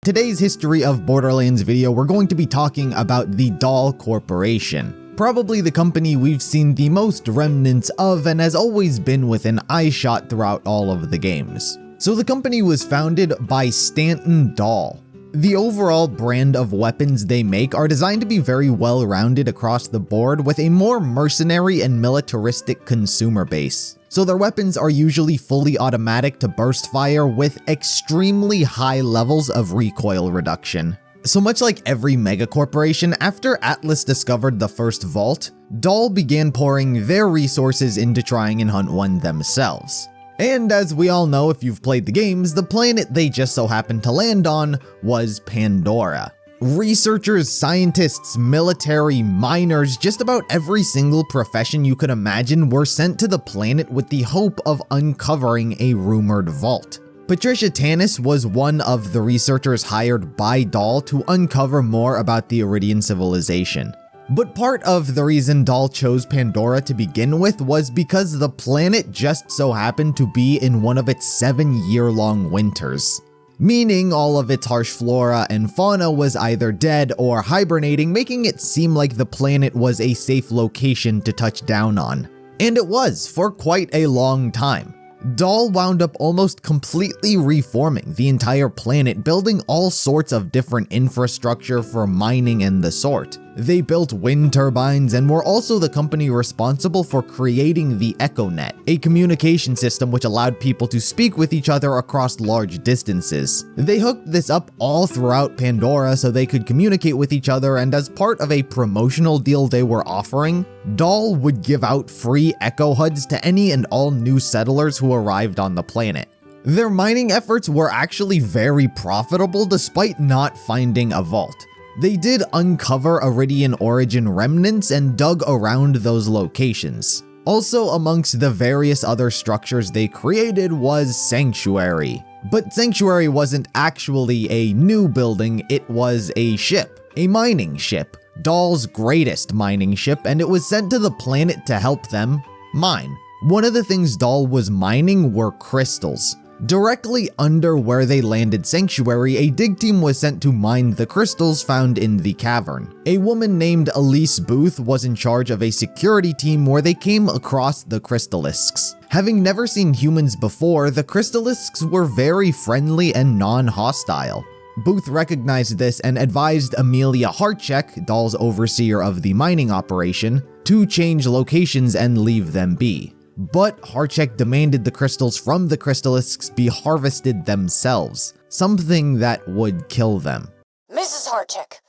Today's History of Borderlands video, we're going to be talking about the Dahl Corporation. Probably the company we've seen the most remnants of and has always been within eyeshot throughout all of the games. So the company was founded by Stanton Dahl. The overall brand of weapons they make are designed to be very well-rounded across the board with a more mercenary and militaristic consumer base. So their weapons are usually fully automatic to burst fire with extremely high levels of recoil reduction. So much like every megacorporation, after Atlas discovered the first vault, Dahl began pouring their resources into trying and hunt one themselves. And as we all know if you've played the games, the planet they just so happened to land on was Pandora. Researchers, scientists, military, miners, just about every single profession you could imagine were sent to the planet with the hope of uncovering a rumored vault. Patricia Tanis was one of the researchers hired by Dahl to uncover more about the Iridian civilization. But part of the reason Dahl chose Pandora to begin with was because the planet just so happened to be in one of its 7-year-long winters. Meaning all of its harsh flora and fauna was either dead or hibernating, making it seem like the planet was a safe location to touch down on. And it was, for quite a long time. Dahl wound up almost completely reforming the entire planet, building all sorts of different infrastructure for mining and the sort. They built wind turbines and were also the company responsible for creating the EchoNet, a communication system which allowed people to speak with each other across large distances. They hooked this up all throughout Pandora so they could communicate with each other, and as part of a promotional deal they were offering, Dahl would give out free Echo HUDs to any and all new settlers who arrived on the planet. Their mining efforts were actually very profitable despite not finding a vault. They did uncover Iridian origin remnants and dug around those locations. Also amongst the various other structures they created was Sanctuary. But Sanctuary wasn't actually a new building, it was a ship, a mining ship. Dahl's greatest mining ship, and it was sent to the planet to help them mine. One of the things Dahl was mining were crystals. Directly under where they landed Sanctuary, a dig team was sent to mine the crystals found in the cavern. A woman named Elise Booth was in charge of a security team where they came across the crystalisks. Having never seen humans before, the crystalisks were very friendly and non-hostile. Booth recognized this and advised Amelia Hartchek, Dahl's overseer of the mining operation, to change locations and leave them be. But Hartchek demanded the crystals from the crystalisks be harvested themselves, something that would kill them. Mrs. Hartchek,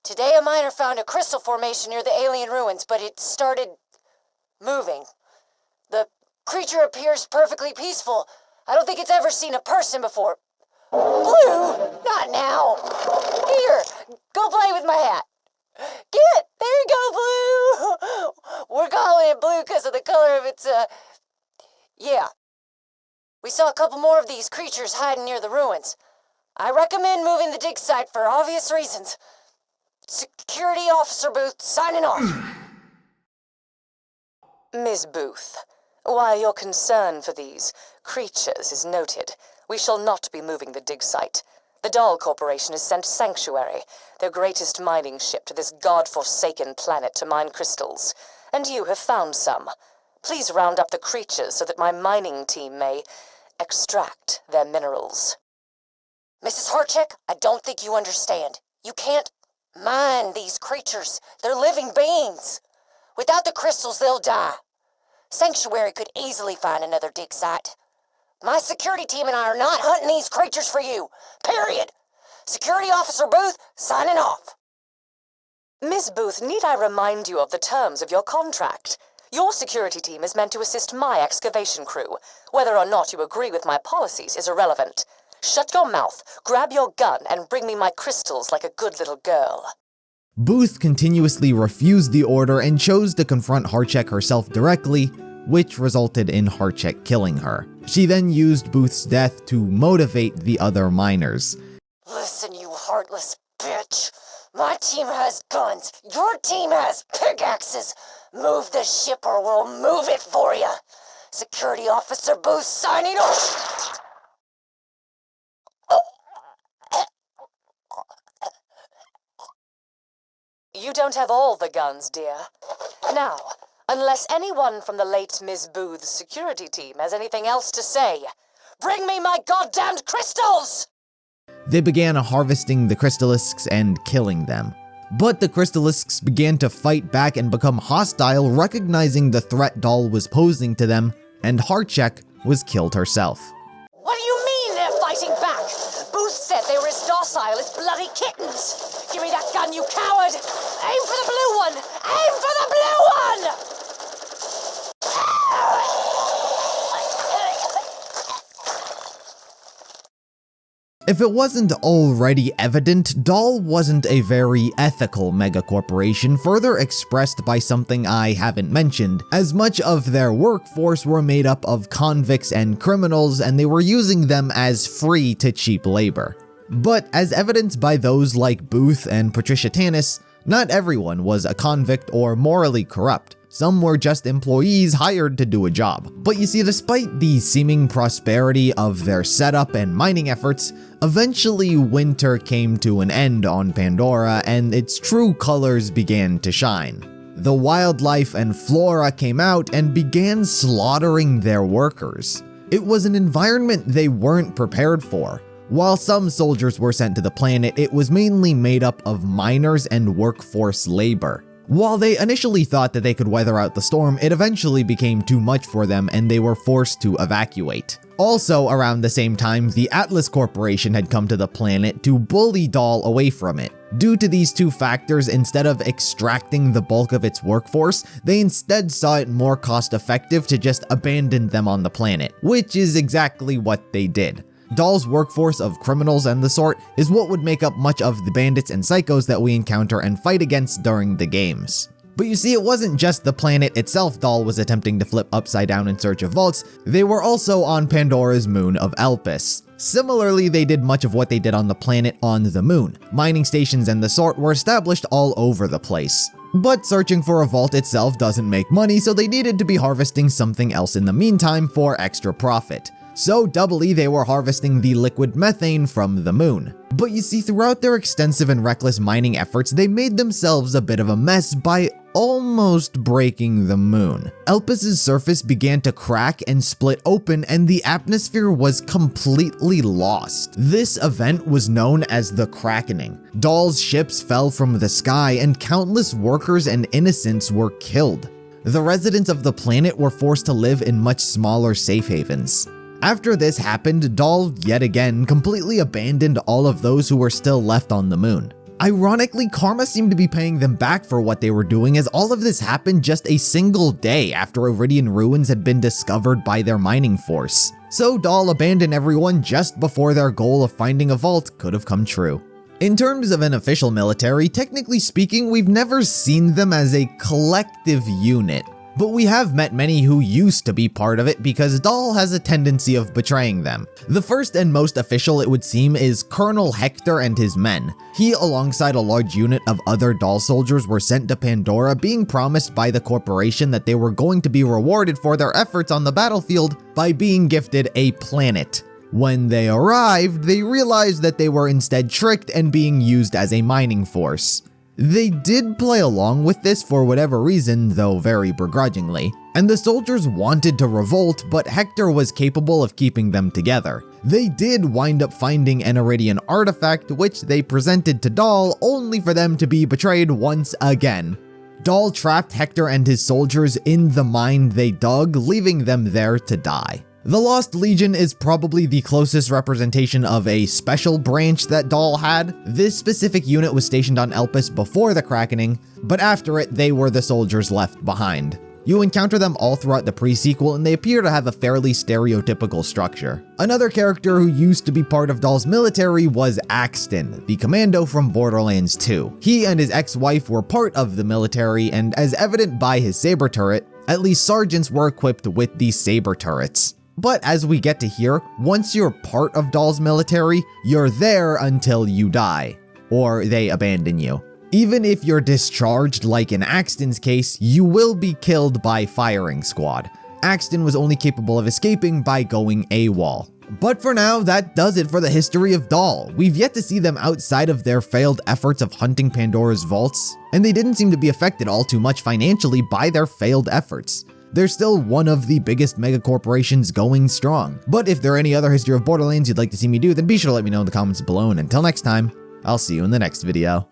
today a miner found a crystal formation near the alien ruins, but it started moving. The creature appears perfectly peaceful. I don't think it's ever seen a person before. Blue, not now. Here, go play with my hat. There you go, Blue. We're calling it blue because of the color of its, yeah. We saw a couple more of these creatures hiding near the ruins. I recommend moving the dig site for obvious reasons. Security Officer Booth signing off. Miss Booth, while your concern for these creatures is noted, we shall not be moving the dig site. The Dahl Corporation has sent Sanctuary, their greatest mining ship, to this god-forsaken planet to mine crystals, and you have found some. Please round up the creatures so that my mining team may extract their minerals. Mrs. Hartchek, I don't think you understand. You can't mine these creatures. They're living beings. Without the crystals, they'll die. Sanctuary could easily find another dig site. My security team and I are not hunting these creatures for you. Period. Security Officer Booth, signing off. Miss Booth, need I remind you of the terms of your contract? Your security team is meant to assist my excavation crew. Whether or not you agree with my policies is irrelevant. Shut your mouth, grab your gun, and bring me my crystals like a good little girl. Booth continuously refused the order and chose to confront Hartchek herself directly, which resulted in Hartchek killing her. She then used Booth's death to motivate the other miners. Listen, you heartless bitch. My team has guns. Your team has pickaxes. Move the ship or we'll move it for you. Security Officer Booth signing off. You don't have all the guns, dear. Now, unless anyone from the late Miss Booth's security team has anything else to say, bring me my goddamned crystals! They began harvesting the crystalisks and killing them. But the crystalisks began to fight back and become hostile, recognizing the threat Dahl was posing to them, and Harchek was killed herself. What do you mean they're fighting back? Booth said they were as docile as bloody kittens. Give me that gun, you coward! Aim for the blue one! Aim for the blue one! If it wasn't already evident, Dahl wasn't a very ethical megacorporation, further expressed by something I haven't mentioned, as much of their workforce were made up of convicts and criminals, and they were using them as free to cheap labor. But as evidenced by those like Booth and Patricia Tanis, not everyone was a convict or morally corrupt. Some were just employees hired to do a job. But you see, despite the seeming prosperity of their setup and mining efforts, eventually winter came to an end on Pandora and its true colors began to shine. The wildlife and flora came out and began slaughtering their workers. It was an environment they weren't prepared for. While some soldiers were sent to the planet, it was mainly made up of miners and workforce labor. While they initially thought that they could weather out the storm, it eventually became too much for them and they were forced to evacuate. Also, around the same time, the Atlas Corporation had come to the planet to bully Dahl away from it. Due to these two factors, instead of extracting the bulk of its workforce, they instead saw it more cost-effective to just abandon them on the planet, which is exactly what they did. Dahl's workforce of criminals and the sort is what would make up much of the bandits and psychos that we encounter and fight against during the games. But you see, it wasn't just the planet itself Dahl was attempting to flip upside down in search of vaults, they were also on Pandora's moon of Elpis. Similarly, they did much of what they did on the planet on the moon. Mining stations and the sort were established all over the place. But searching for a vault itself doesn't make money, so they needed to be harvesting something else in the meantime for extra profit. So doubly, they were harvesting the liquid methane from the moon. But you see, throughout their extensive and reckless mining efforts, they made themselves a bit of a mess by almost breaking the moon. Elpis's surface began to crack and split open, and the atmosphere was completely lost. This event was known as the Krakening. Dahl's ships fell from the sky, and countless workers and innocents were killed. The residents of the planet were forced to live in much smaller safe havens. After this happened, Dahl yet again completely abandoned all of those who were still left on the moon. Ironically, karma seemed to be paying them back for what they were doing, as all of this happened just a single day after Iridian ruins had been discovered by their mining force. So Dahl abandoned everyone just before their goal of finding a vault could have come true. In terms of an official military, technically speaking, we've never seen them as a collective unit. But we have met many who used to be part of it because Dahl has a tendency of betraying them. The first and most official, it would seem, is Colonel Hector and his men. He, alongside a large unit of other Dahl soldiers, were sent to Pandora, being promised by the corporation that they were going to be rewarded for their efforts on the battlefield by being gifted a planet. When they arrived, they realized that they were instead tricked and being used as a mining force. They did play along with this for whatever reason, though very begrudgingly, and the soldiers wanted to revolt, but Hector was capable of keeping them together. They did wind up finding an Iridian artifact, which they presented to Dahl, only for them to be betrayed once again. Dahl trapped Hector and his soldiers in the mine they dug, leaving them there to die. The Lost Legion is probably the closest representation of a special branch that Dahl had. This specific unit was stationed on Elpis before the Krakening, but after it, they were the soldiers left behind. You encounter them all throughout the pre-sequel, and they appear to have a fairly stereotypical structure. Another character who used to be part of Dahl's military was Axton, the commando from Borderlands 2. He and his ex-wife were part of the military, and as evident by his saber turret, at least sergeants were equipped with these saber turrets. But as we get to hear, once you're part of Dahl's military, you're there until you die, or they abandon you. Even if you're discharged, like in Axton's case, you will be killed by firing squad. Axton was only capable of escaping by going AWOL. But for now, that does it for the history of Dahl. We've yet to see them outside of their failed efforts of hunting Pandora's vaults, and they didn't seem to be affected all too much financially by their failed efforts. They're still one of the biggest mega corporations going strong. But if there are any other history of Borderlands you'd like to see me do, then be sure to let me know in the comments below, and until next time, I'll see you in the next video.